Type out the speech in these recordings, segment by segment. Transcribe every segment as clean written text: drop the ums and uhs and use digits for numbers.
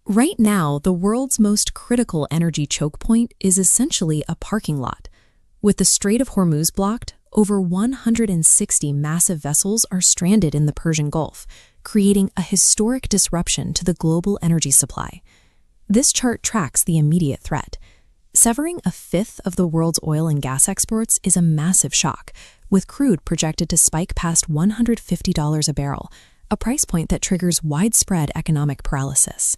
Right now, the world's most critical energy choke point is essentially a parking lot. With the Strait of Hormuz blocked, over 160 massive vessels are stranded in the Persian Gulf, creating a historic disruption to the global energy supply. This chart tracks the immediate threat. Severing a fifth of the world's oil and gas exports is a massive shock, with crude projected to spike past $150 a barrel, a price point that triggers widespread economic paralysis.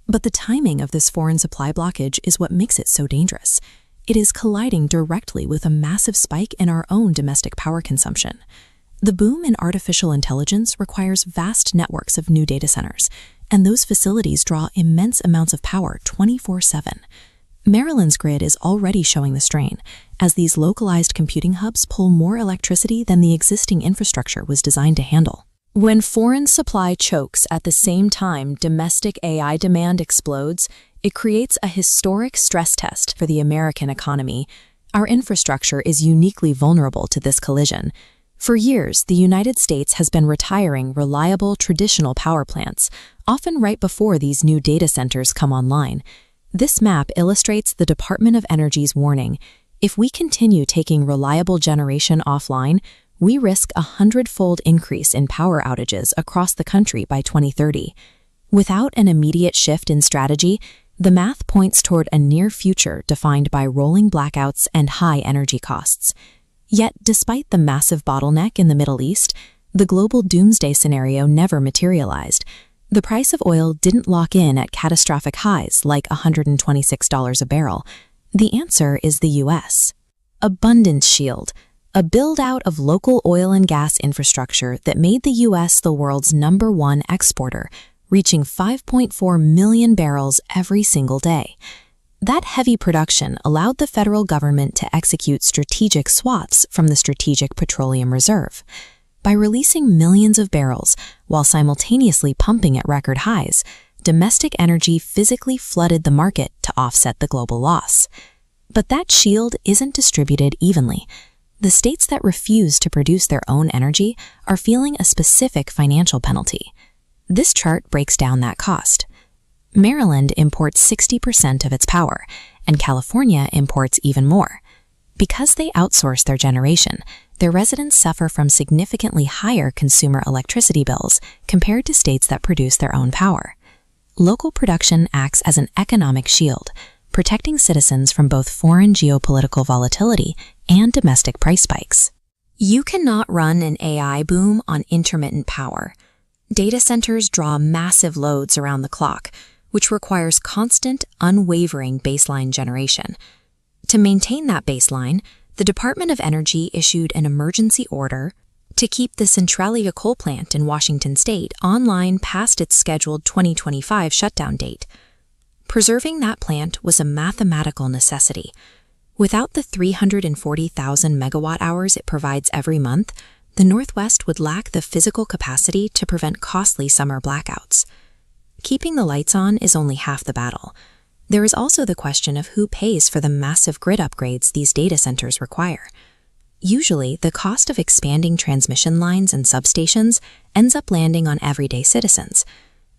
But the timing of this foreign supply blockage is what makes it so dangerous. It is colliding directly with a massive spike in our own domestic power consumption. The boom in artificial intelligence requires vast networks of new data centers, and those facilities draw immense amounts of power 24/7. Maryland's grid is already showing the strain, as these localized computing hubs pull more electricity than the existing infrastructure was designed to handle. When foreign supply chokes at the same time domestic AI demand explodes, it creates a historic stress test for the American economy. Our infrastructure is uniquely vulnerable to this collision. For years, the United States has been retiring reliable traditional power plants, often right before these new data centers come online. This map illustrates the Department of Energy's warning: if we continue taking reliable generation offline, we risk a 100-fold increase in power outages across the country by 2030. Without an immediate shift in strategy, the math points toward a near future defined by rolling blackouts and high energy costs. Yet, despite the massive bottleneck in the Middle East, the global doomsday scenario never materialized. The price of oil didn't lock in at catastrophic highs like $126 a barrel. The answer is the U.S. Abundance Shield, a build-out of local oil and gas infrastructure that made the U.S. the world's #1 exporter, reaching 5.4 million barrels every single day. That heavy production allowed the federal government to execute strategic swaths from the Strategic Petroleum Reserve. By releasing millions of barrels while simultaneously pumping at record highs, domestic energy physically flooded the market to offset the global loss. But that shield isn't distributed evenly. The states that refuse to produce their own energy are feeling a specific financial penalty. This chart breaks down that cost. Maryland imports 60% of its power, and California imports even more. Because they outsource their generation, their residents suffer from significantly higher consumer electricity bills compared to states that produce their own power. Local production acts as an economic shield, protecting citizens from both foreign geopolitical volatility and domestic price spikes. You cannot run an AI boom on intermittent power. Data centers draw massive loads around the clock, which requires constant, unwavering baseline generation. To maintain that baseline, the Department of Energy issued an emergency order to keep the Centralia coal plant in Washington state online past its scheduled 2025 shutdown date. Preserving that plant was a mathematical necessity. Without the 340,000 megawatt-hours it provides every month, the Northwest would lack the physical capacity to prevent costly summer blackouts. Keeping the lights on is only half the battle. There is also the question of who pays for the massive grid upgrades these data centers require. Usually, the cost of expanding transmission lines and substations ends up landing on everyday citizens.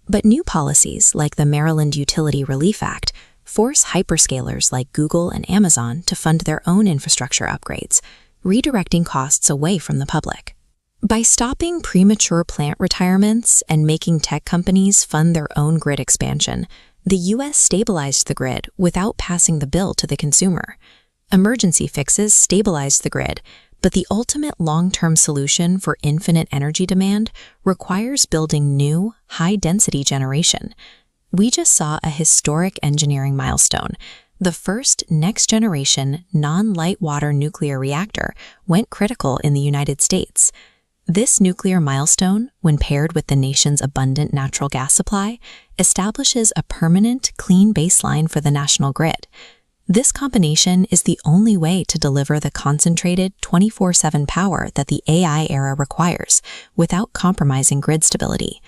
But new policies, like the Maryland Utility Relief Act, force hyperscalers like Google and Amazon to fund their own infrastructure upgrades, redirecting costs away from the public. By stopping premature plant retirements and making tech companies fund their own grid expansion, the U.S. stabilized the grid without passing the bill to the consumer. Emergency fixes stabilized the grid, but the ultimate long-term solution for infinite energy demand requires building new, high-density generation. We just saw a historic engineering milestone. The first next-generation non-light water nuclear reactor went critical in the United States. This nuclear milestone, when paired with the nation's abundant natural gas supply, establishes a permanent, clean baseline for the national grid. This combination is the only way to deliver the concentrated 24/7 power that the AI era requires without compromising grid stability.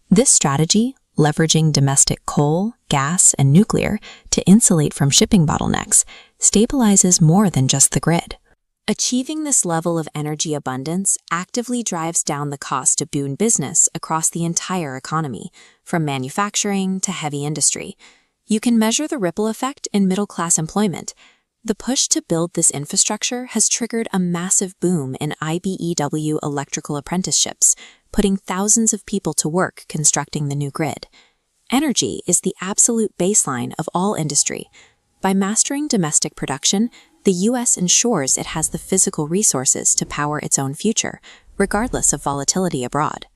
This strategy, leveraging domestic coal, gas, and nuclear to insulate from shipping bottlenecks, stabilizes more than just the grid. Achieving this level of energy abundance actively drives down the cost to doing business across the entire economy, from manufacturing to heavy industry. You can measure the ripple effect in middle-class employment. The push to build this infrastructure has triggered a massive boom in IBEW electrical apprenticeships, putting thousands of people to work constructing the new grid. Energy is the absolute baseline of all industry. By mastering domestic production, the U.S. ensures it has the physical resources to power its own future, regardless of volatility abroad.